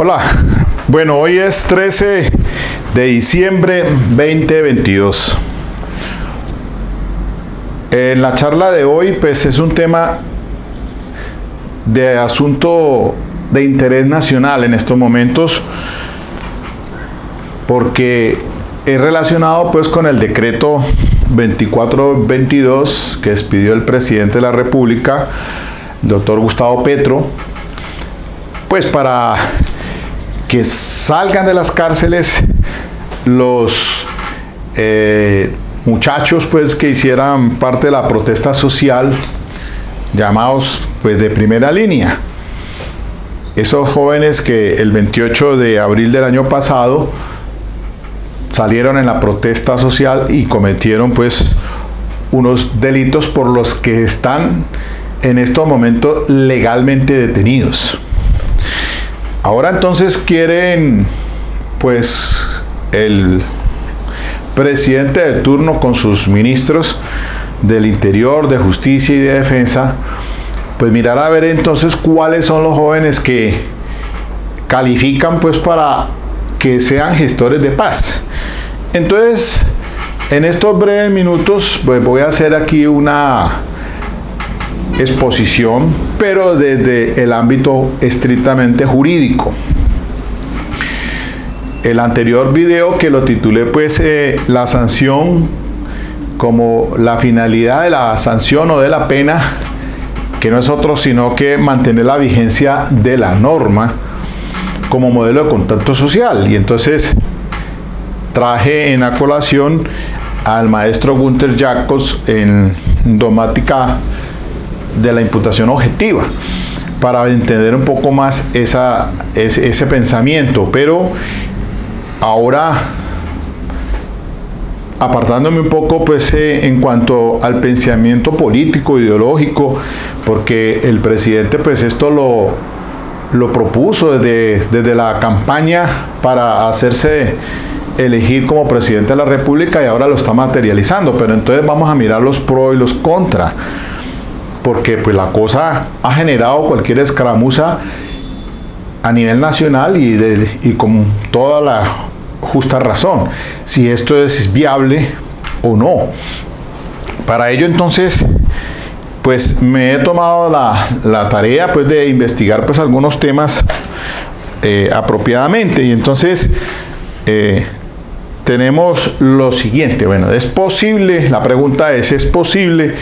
Hola, bueno, hoy es 13 de diciembre 2022. En la charla de hoy, pues es un tema de asunto de interés nacional en estos momentos, porque es relacionado pues con el decreto 2422 que expidió el presidente de la República, el doctor Gustavo Petro, pues para que salgan de las cárceles los muchachos pues que hicieran parte de la protesta social, llamados pues de primera línea. Esos jóvenes que el 28 de abril del año pasado salieron en la protesta social y cometieron pues unos delitos por los que están en estos momentos legalmente detenidos. Ahora entonces quieren pues el presidente de turno con sus ministros del Interior, de Justicia y de Defensa, pues mirar a ver entonces cuáles son los jóvenes que califican pues para que sean gestores de paz. Entonces, en estos breves minutos pues voy a hacer aquí una exposición, pero desde el ámbito estrictamente jurídico. El anterior video, que lo titulé pues la sanción, como la finalidad de la sanción o de la pena, que no es otro sino que mantener la vigencia de la norma como modelo de contacto social. Y entonces traje en a colación al maestro Gunther Jacobs en dogmática de la imputación objetiva, para entender un poco más ese pensamiento. Pero ahora, apartándome un poco pues en cuanto al pensamiento político, ideológico, porque el presidente pues esto lo propuso desde la campaña para hacerse elegir como presidente de la República, y ahora lo está materializando. Pero entonces vamos a mirar los pros y los contras, porque pues la cosa ha generado cualquier escaramuza a nivel nacional y con toda la justa razón, si esto es viable o no. Para ello entonces pues me he tomado la tarea pues de investigar pues algunos temas apropiadamente, y entonces tenemos lo siguiente. Bueno, es posible, la pregunta ¿es posible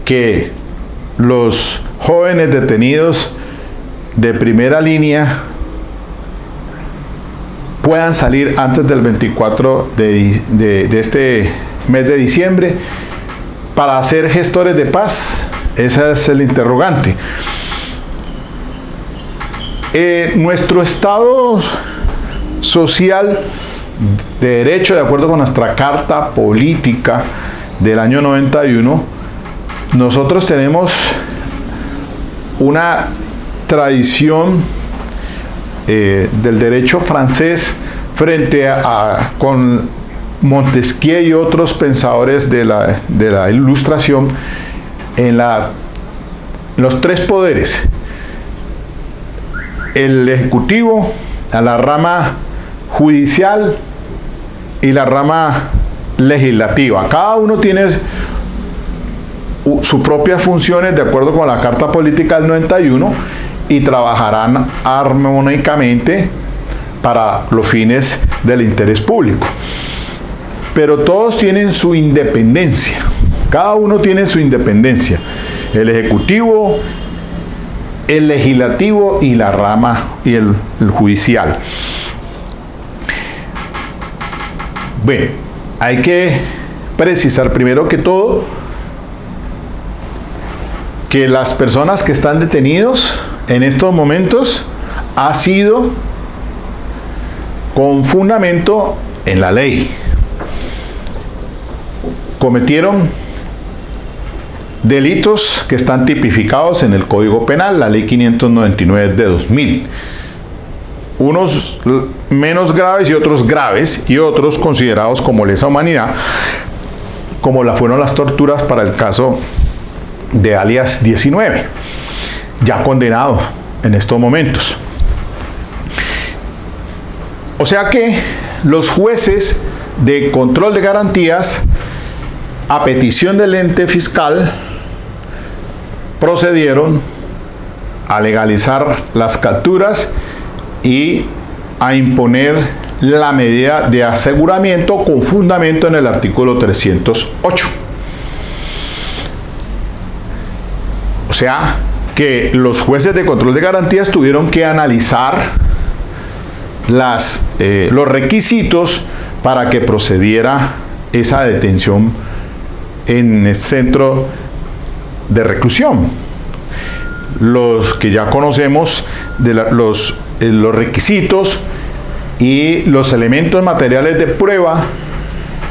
que los jóvenes detenidos de primera línea puedan salir antes del 24 de este mes de diciembre para ser gestores de paz? Ese es el interrogante. Nuestro Estado social de derecho, de acuerdo con nuestra Carta Política del año 91, nosotros tenemos una tradición del derecho francés frente con Montesquieu y otros pensadores de la Ilustración en los tres poderes: el ejecutivo, la rama judicial y la rama legislativa. Cada uno tiene sus propias funciones de acuerdo con la Carta Política del 91 y trabajarán armónicamente para los fines del interés público. Pero todos tienen su independencia. Cada uno tiene su independencia. El ejecutivo, el legislativo y la rama y el judicial. Bueno, hay que precisar primero que todo que las personas que están detenidos en estos momentos ha sido con fundamento en la ley. Cometieron delitos que están tipificados en el Código Penal, la Ley 599 de 2000. Unos menos graves y otros graves, y otros considerados como lesa humanidad, como fueron las torturas para el caso de alias 19, ya condenado en estos momentos. O sea que los jueces de control de garantías, a petición del ente fiscal, procedieron a legalizar las capturas y a imponer la medida de aseguramiento con fundamento en el artículo 308. O sea que los jueces de control de garantías tuvieron que analizar los requisitos para que procediera esa detención en el centro de reclusión. Los que ya conocemos de los requisitos y los elementos materiales de prueba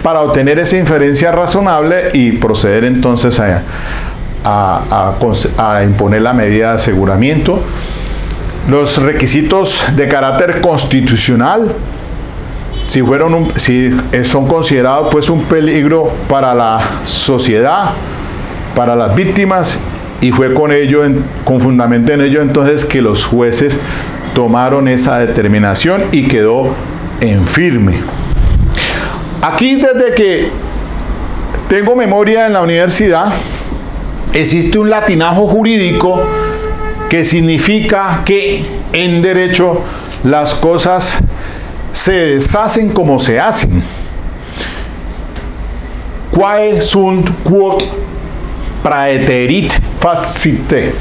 para obtener esa inferencia razonable y proceder entonces a imponer la medida de aseguramiento. Los requisitos de carácter constitucional, si son considerados pues un peligro para la sociedad, para las víctimas, y fue con fundamento en ello entonces que los jueces tomaron esa determinación y quedó en firme. Aquí, desde que tengo memoria en la universidad, existe un latinajo jurídico que significa que en derecho las cosas se deshacen como se hacen. Quae sunt quod praeterit facite.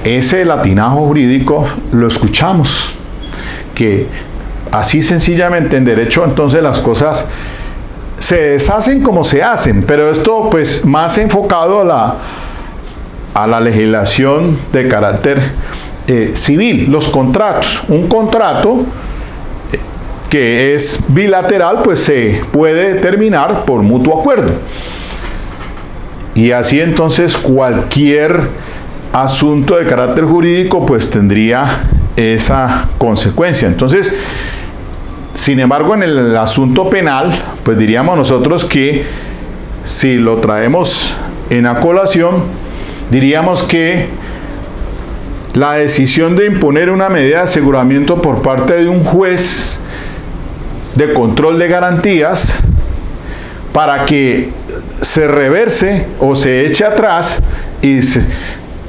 Ese latinajo jurídico lo escuchamos, que así sencillamente en derecho entonces las cosas se deshacen como se hacen, pero esto pues más enfocado a la legislación de carácter civil, los contratos. Un contrato que es bilateral pues se puede terminar por mutuo acuerdo, y así entonces cualquier asunto de carácter jurídico pues tendría esa consecuencia. Entonces, sin embargo, en el asunto penal pues diríamos nosotros que si lo traemos en a colación, diríamos que la decisión de imponer una medida de aseguramiento por parte de un juez de control de garantías para que se reverse o se eche atrás, y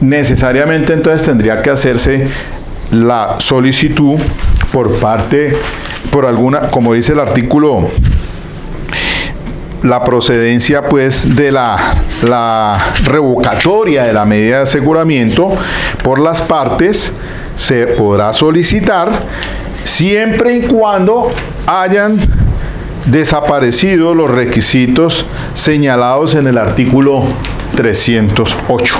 necesariamente entonces tendría que hacerse la solicitud por alguna, como dice el artículo, la procedencia pues de la revocatoria de la medida de aseguramiento por las partes. Se podrá solicitar siempre y cuando hayan desaparecido los requisitos señalados en el artículo 308.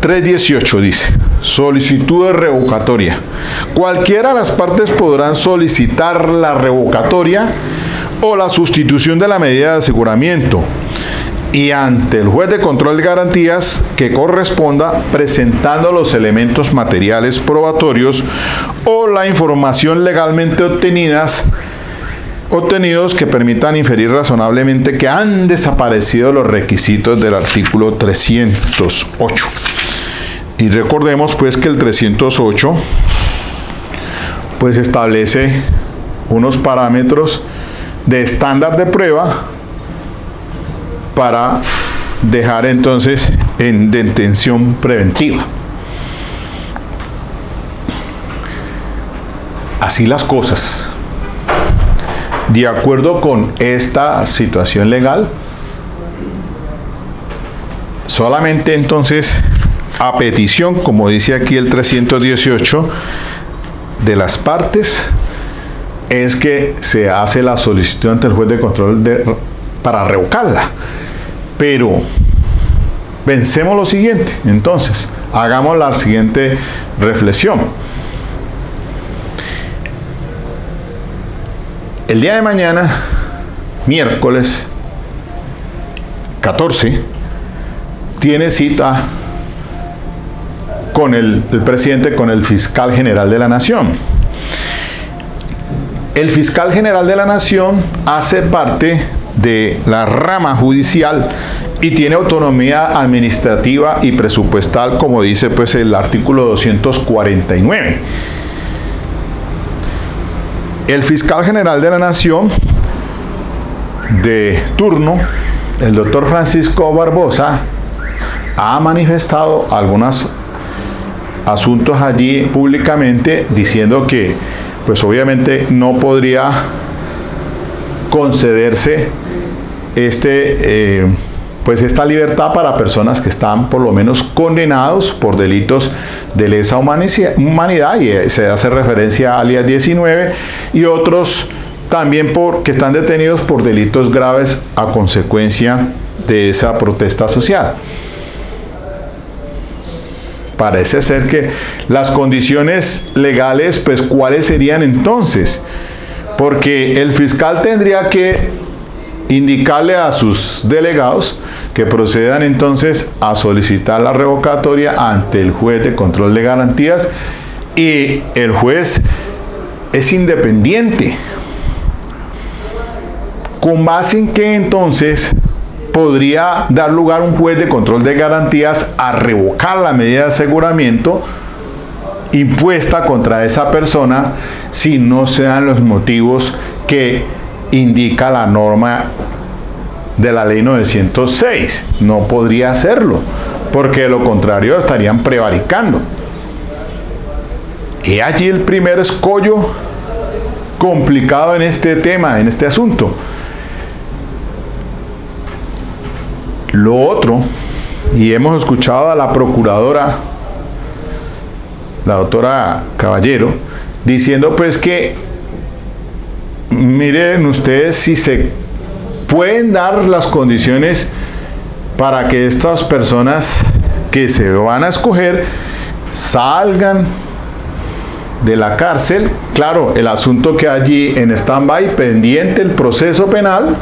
318 dice: solicitud de revocatoria. Cualquiera de las partes podrán solicitar la revocatoria o la sustitución de la medida de aseguramiento, y ante el juez de control de garantías que corresponda, presentando los elementos materiales probatorios o la información legalmente obtenidos que permitan inferir razonablemente que han desaparecido los requisitos del artículo 308. Y recordemos pues que el 308 pues establece unos parámetros de estándar de prueba para dejar entonces en detención preventiva. Así las cosas. De acuerdo con esta situación legal, solamente entonces a petición, como dice aquí el 318, de las partes, es que se hace la solicitud ante el juez de control para revocarla. Pero pensemos lo siguiente, entonces, hagamos la siguiente reflexión. El día de mañana, miércoles 14, tiene cita con el presidente, con el fiscal general de la Nación. El fiscal general de la Nación hace parte de la rama judicial y tiene autonomía administrativa y presupuestal, como dice pues el artículo 249. El fiscal general de la Nación de turno, el doctor Francisco Barbosa, ha manifestado algunos asuntos allí públicamente, diciendo que pues obviamente no podría concederse esta libertad para personas que están por lo menos condenados por delitos de lesa humanidad, y se hace referencia a alias 19, y otros también que están detenidos por delitos graves a consecuencia de esa protesta social. Parece ser que las condiciones legales, pues, ¿cuáles serían entonces? Porque el fiscal tendría que indicarle a sus delegados que procedan entonces a solicitar la revocatoria ante el juez de control de garantías, y el juez es independiente. ¿Con base en qué entonces podría dar lugar un juez de control de garantías a revocar la medida de aseguramiento impuesta contra esa persona si no se dan los motivos que indica la norma de la ley 906? No podría hacerlo, porque de lo contrario estarían prevaricando. Y allí el primer escollo complicado en este tema, en este asunto. Lo otro, y hemos escuchado a la procuradora, la doctora Caballero, diciendo pues que miren ustedes si se pueden dar las condiciones para que estas personas que se van a escoger salgan de la cárcel. Claro, el asunto que allí en stand-by, pendiente el proceso penal,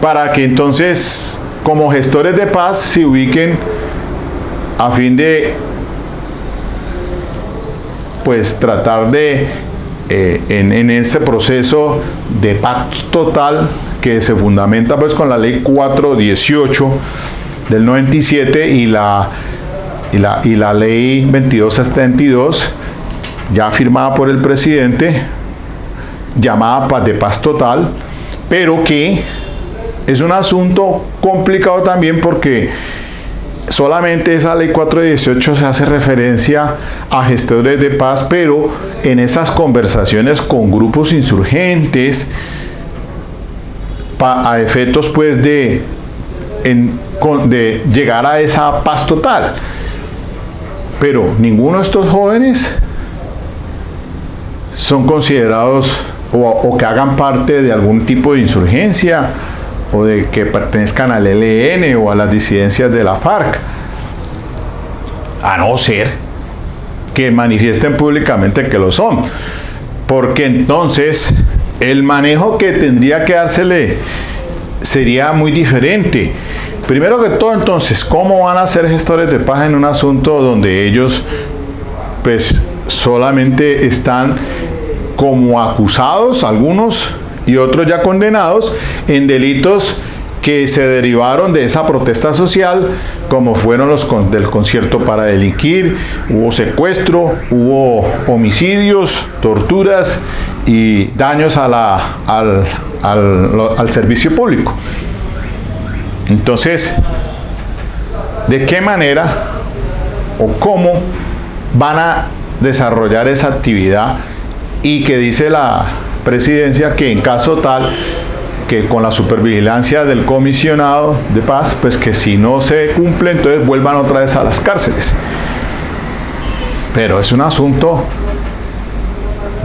para que entonces como gestores de paz se ubiquen a fin de pues tratar de en ese proceso de paz total que se fundamenta pues con la ley 418 del 97 y la ley 2272 ya firmada por el presidente, llamada paz de paz total, pero que es un asunto complicado también porque solamente esa ley 418 se hace referencia a gestores de paz, pero en esas conversaciones con grupos insurgentes, a efectos pues de llegar a esa paz total. Pero ninguno de estos jóvenes son considerados o que hagan parte de algún tipo de insurgencia, o de que pertenezcan al ELN o a las disidencias de la FARC, a no ser que manifiesten públicamente que lo son, porque entonces el manejo que tendría que dársele sería muy diferente. Primero que todo, entonces, ¿cómo van a ser gestores de paz en un asunto donde ellos pues solamente están como acusados, algunos, y otros ya condenados en delitos que se derivaron de esa protesta social, como fueron los del concierto para delinquir? Hubo secuestro, hubo homicidios, torturas y daños al servicio público. Entonces, ¿de qué manera o cómo van a desarrollar esa actividad? Y que dice la presidencia que en caso tal, que con la supervigilancia del comisionado de paz, pues que si no se cumple, entonces vuelvan otra vez a las cárceles. Pero es un asunto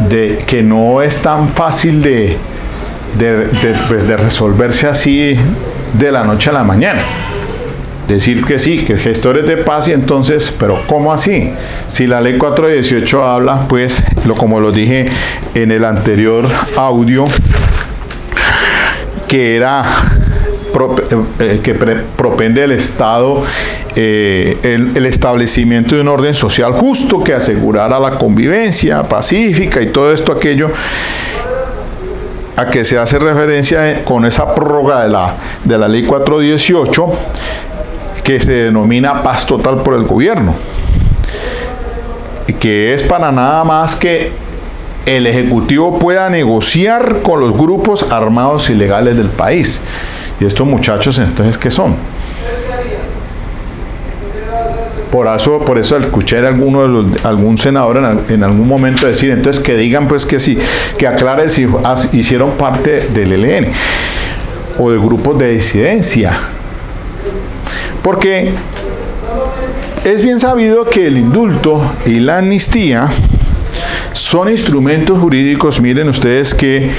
que no es tan fácil de resolverse así de la noche a la mañana. Decir que sí, que gestores de paz, y entonces, pero ¿cómo así? Si la ley 418 habla, pues, como lo dije en el anterior audio, que era que propende el Estado el establecimiento de un orden social justo que asegurara la convivencia pacífica y todo esto, aquello. a que se hace referencia con esa prórroga de la ley 418, que se denomina paz total por el gobierno, que es para nada más que el Ejecutivo pueda negociar con los grupos armados ilegales del país. ¿Y estos muchachos entonces qué son? Por eso escuché a algún senador en algún momento decir, entonces que digan pues que sí, que aclaren si hicieron parte del ELN o de grupos de disidencia. Porque es bien sabido que el indulto y la amnistía son instrumentos jurídicos, miren ustedes, que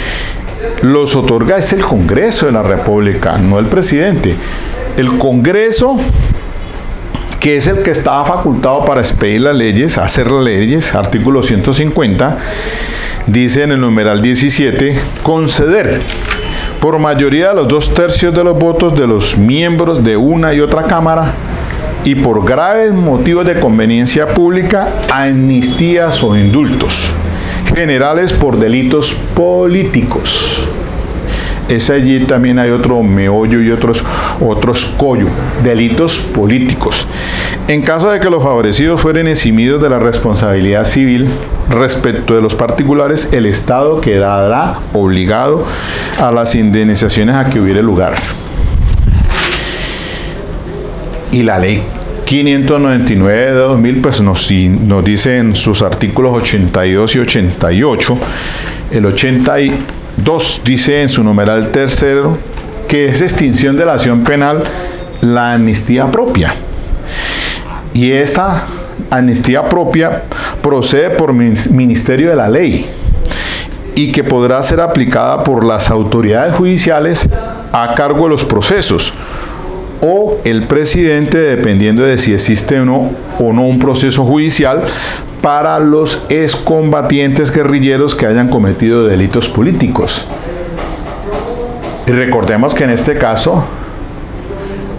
los otorga es el Congreso de la República, no el presidente. El Congreso, que es el que está facultado para expedir las leyes, hacer las leyes, artículo 150, dice en el numeral 17, conceder por mayoría de los 2/3 de los votos de los miembros de una y otra Cámara y por graves motivos de conveniencia pública, amnistías o indultos generales por delitos políticos. Allí también hay otro meollo y otros collo, delitos políticos. En caso de que los favorecidos fueren eximidos de la responsabilidad civil respecto de los particulares, el Estado quedará obligado a las indemnizaciones a que hubiere lugar. Y la ley 599 de 2000 pues nos dice en sus artículos 82 y 88, el 82 dice en su numeral tercero que es extinción de la acción penal la amnistía propia. Y esta amnistía propia procede por Ministerio de la Ley y que podrá ser aplicada por las autoridades judiciales a cargo de los procesos o el presidente, dependiendo de si existe o no un proceso judicial para los excombatientes guerrilleros que hayan cometido delitos políticos. Y recordemos que en este caso,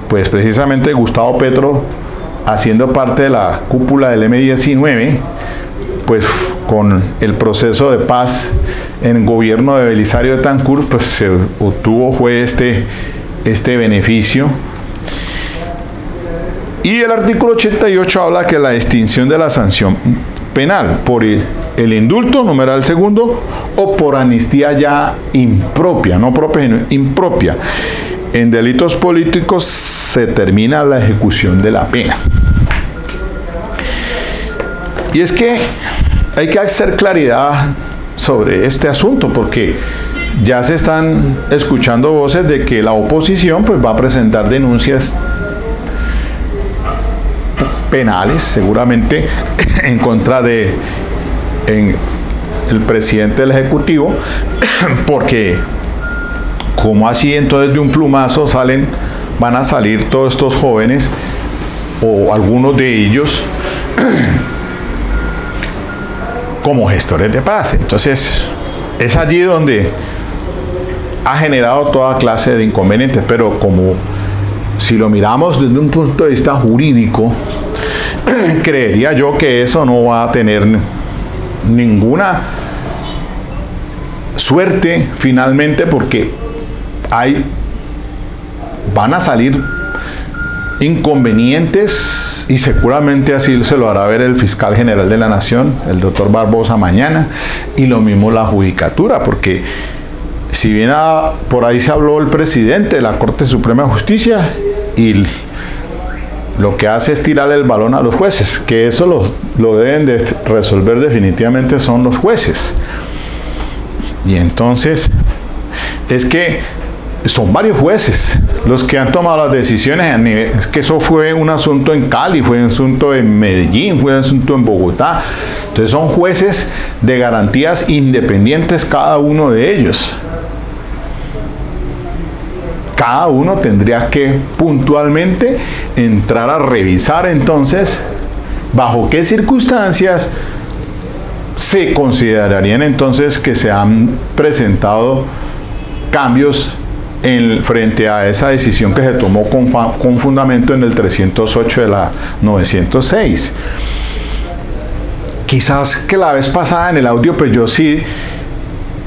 pues precisamente Gustavo Petro, haciendo parte de la cúpula del M-19, pues con el proceso de paz en el gobierno de Belisario Betancur, pues se fue este beneficio. Y el artículo 88 habla que la extinción de la sanción penal por el indulto, numeral segundo, o por amnistía ya impropia, no propia, sino impropia. En delitos políticos se termina la ejecución de la pena. Y es que hay que hacer claridad sobre este asunto, porque ya se están escuchando voces de que la oposición pues va a presentar denuncias penales, seguramente, en contra de el presidente del Ejecutivo, porque como así entonces de un plumazo van a salir todos estos jóvenes, o algunos de ellos, como gestores de paz. Entonces, es allí donde ha generado toda clase de inconvenientes, pero como si lo miramos desde un punto de vista jurídico, creería yo que eso no va a tener ninguna suerte finalmente, porque van a salir inconvenientes y seguramente así se lo hará ver el fiscal general de la Nación, el doctor Barbosa, mañana, y lo mismo la judicatura, porque si bien por ahí se habló el presidente de la Corte Suprema de Justicia y lo que hace es tirarle el balón a los jueces, que eso lo deben de resolver definitivamente son los jueces. Y entonces es que son varios jueces los que han tomado las decisiones. Es que eso fue un asunto en Cali, fue un asunto en Medellín, fue un asunto en Bogotá. Entonces son jueces de garantías independientes cada uno de ellos. Cada uno tendría que puntualmente entrar a revisar entonces bajo qué circunstancias se considerarían entonces que se han presentado cambios frente a esa decisión que se tomó con fundamento en el 308 de la 906. Quizás que la vez pasada en el audio, pues yo sí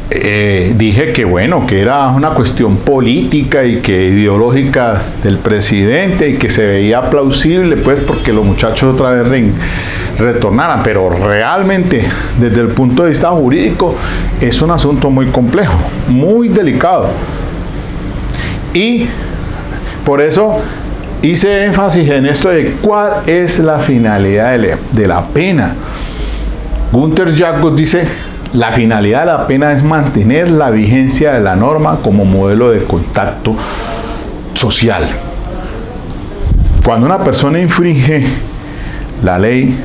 dije que bueno, que era una cuestión política y que ideológica del presidente y que se veía plausible, pues, porque los muchachos otra vez retornaran, pero realmente desde el punto de vista jurídico es un asunto muy complejo, muy delicado, y por eso hice énfasis en esto de cuál es la finalidad de la pena. Günther Jacobs dice: la finalidad de la pena es mantener la vigencia de la norma como modelo de contacto social. Cuando una persona infringe la ley,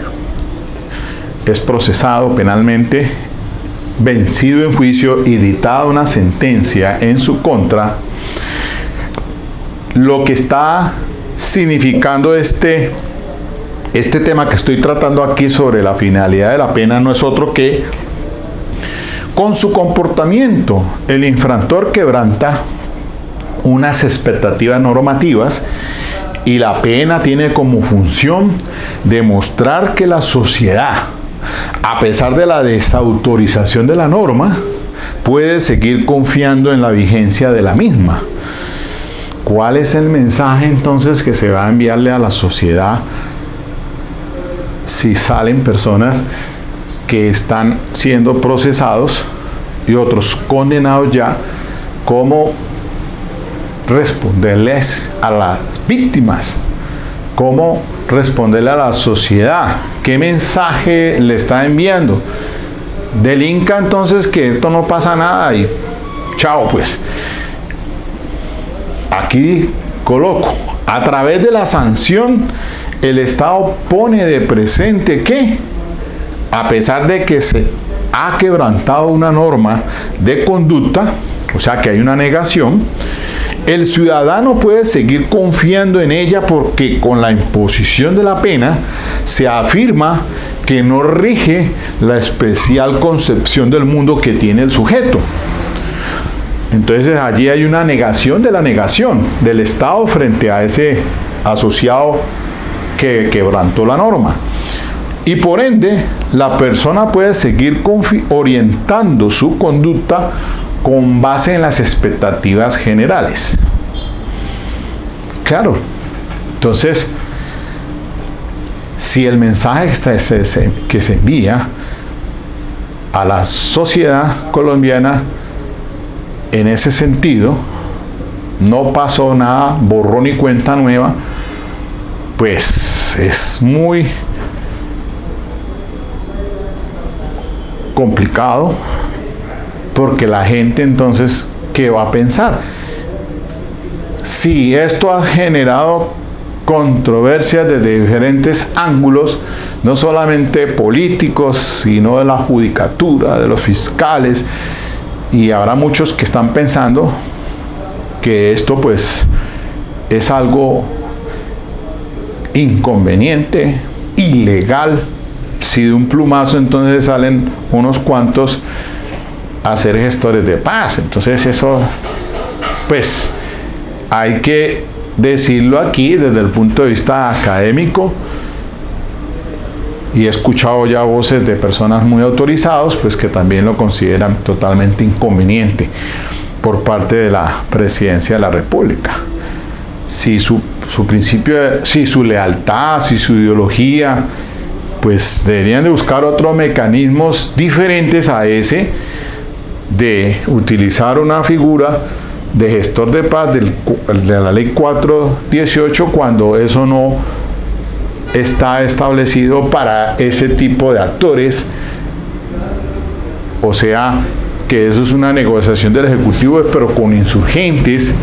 es procesado penalmente, vencido en juicio y dictada una sentencia en su contra, lo que está significando este tema que estoy tratando aquí sobre la finalidad de la pena no es otro que: con su comportamiento, el infractor quebranta unas expectativas normativas y la pena tiene como función demostrar que la sociedad, a pesar de la desautorización de la norma, puede seguir confiando en la vigencia de la misma. ¿Cuál es el mensaje entonces que se va a enviarle a la sociedad si salen personas que están siendo procesados y otros condenados ya? ¿Cómo responderles a las víctimas? ¿Cómo responderle a la sociedad? ¿Qué mensaje le está enviando? Delinca entonces, que esto no pasa nada y chao, pues. Aquí coloco: a través de la sanción, el Estado pone de presente que, a pesar de que se ha quebrantado una norma de conducta, o sea que hay una negación, el ciudadano puede seguir confiando en ella porque con la imposición de la pena se afirma que no rige la especial concepción del mundo que tiene el sujeto. Entonces allí hay una negación de la negación del Estado frente a ese asociado que quebrantó la norma. Y por ende, la persona puede seguir orientando su conducta con base en las expectativas generales. Claro, entonces, si el mensaje que se envía a la sociedad colombiana en ese sentido, no pasó nada, borrón y cuenta nueva, pues es muy complicado, porque la gente entonces, ¿qué va a pensar? Si esto ha generado controversias desde diferentes ángulos, no solamente políticos, sino de la judicatura, de los fiscales, y habrá muchos que están pensando que esto pues es algo inconveniente, ilegal. Si de un plumazo entonces salen unos cuantos a ser gestores de paz, entonces eso pues hay que decirlo aquí desde el punto de vista académico, y he escuchado ya voces de personas muy autorizados pues que también lo consideran totalmente inconveniente por parte de la Presidencia de la República. Si su principio, si su lealtad, si su ideología, pues deberían de buscar otros mecanismos diferentes a ese de utilizar una figura de gestor de paz de la ley 418 cuando eso no está establecido para ese tipo de actores. O sea, que eso es una negociación del Ejecutivo, pero con insurgentes.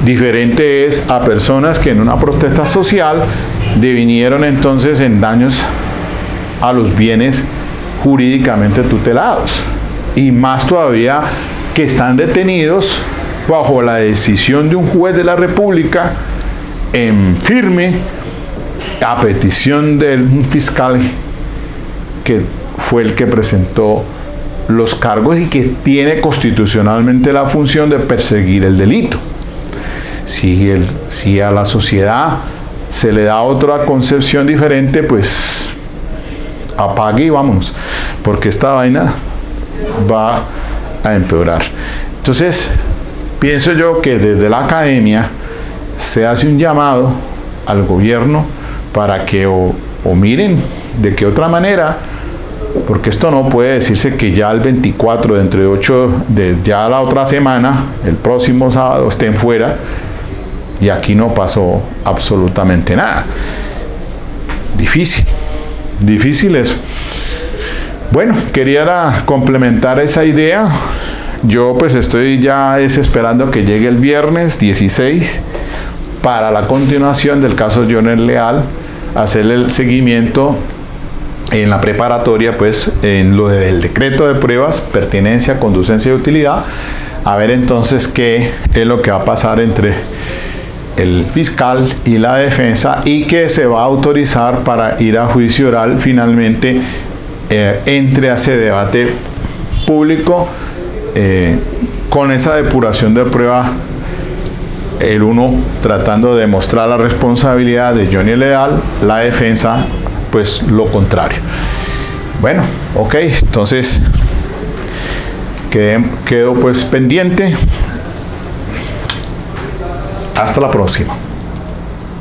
Diferente es a personas que en una protesta social devinieron entonces en daños a los bienes jurídicamente tutelados, y más todavía que están detenidos bajo la decisión de un juez de la República en firme a petición de un fiscal que fue el que presentó los cargos y que tiene constitucionalmente la función de perseguir el delito. Si a la sociedad se le da otra concepción diferente, pues apague y vámonos, porque esta vaina va a empeorar. Entonces, pienso yo que desde la academia se hace un llamado al gobierno para que o miren de qué otra manera, porque esto no puede decirse que ya el 24, dentro de 8, ya la otra semana, el próximo sábado, estén fuera, y aquí no pasó absolutamente nada. Difícil eso. Bueno, quería complementar esa idea. Yo pues estoy ya esperando que llegue el viernes 16 para la continuación del caso Johnny Leal, hacer el seguimiento en la preparatoria, pues en lo del decreto de pruebas, pertinencia, conducencia y utilidad, a ver entonces qué es lo que va a pasar entre el fiscal y la defensa, y que se va a autorizar para ir a juicio oral finalmente, entre a ese debate público, con esa depuración de prueba, el uno tratando de demostrar la responsabilidad de Johnny Leal, la defensa pues lo contrario. Bueno, ok, entonces quedo pues pendiente. Hasta la próxima.